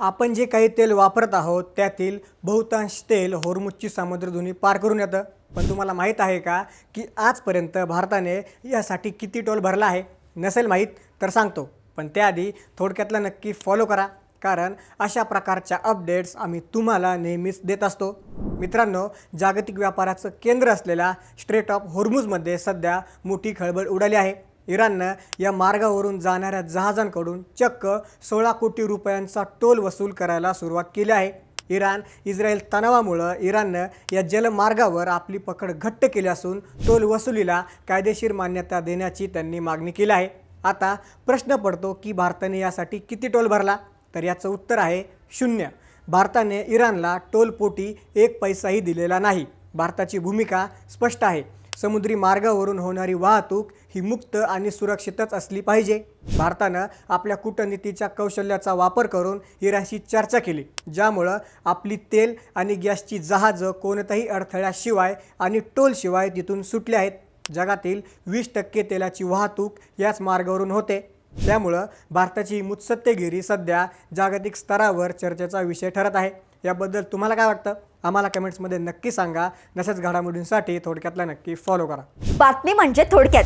आपण जे काही तेल वापरत आहोत त्यातील बहुतांश तेल होर्मुझची सामुद्रधुनी पार करून येतं। पण तुम्हाला माहीत आहे का की आजपर्यंत भारताने यासाठी किती टोल भरला आहे? नसेल माहीत तर सांगतो, पण त्याआधी थोडक्यातला नक्की फॉलो करा, कारण अशा प्रकारच्या अपडेट्स आम्ही तुम्हाला नेहमीच देत असतो। मित्रांनो, जागतिक व्यापाराचं केंद्र असलेल्या स्ट्रेट ऑफ होर्मुझमध्ये सध्या मोठी खळबळ उडाली आहे। इराणनं या मार्गावरून जाणाऱ्या जहाजांकडून चक्क 16 कोटी रुपयांचा टोल वसूल करायला सुरुवात केली आहे। इराण इस्रायल तणावामुळे इराणनं या जलमार्गावर आपली पकड घट्ट केली असून टोल वसुलीला कायदेशीर मान्यता देण्याची त्यांनी मागणी केली आहे। आता प्रश्न पडतो की भारताने यासाठी किती टोल भरला? तर याचं उत्तर आहे 0। भारताने इराणला टोलपोटी 1 पैसाही दिलेला नाही। भारताची भूमिका स्पष्ट आहे, समुद्री मार्गावरून होणारी वाहतूक ही मुक्त आणि सुरक्षितच असली पाहिजे। भारतानं आपल्या कूटनीतीच्या कौशल्याचा वापर करून इराणशी चर्चा केली, ज्यामुळं आपली तेल आणि गॅसची जहाजं कोणत्याही अडथळ्याशिवाय आणि टोलशिवाय तिथून सुटली आहेत। जगातील 20% तेलाची वाहतूक याच मार्गावरून होते। त्यामुळं भारताची मुत्सद्देगिरी सध्या जागतिक स्तरावर चर्चेचा विषय ठरत आहे। याबद्दल तुम्हाला काय वाटतं? आम्हाला कमेंट्समध्ये नक्की सांगा। नसेच घडामोडींसाठी थोडक्यातला नक्की फॉलो करा। बातमी म्हणजे थोडक्यात।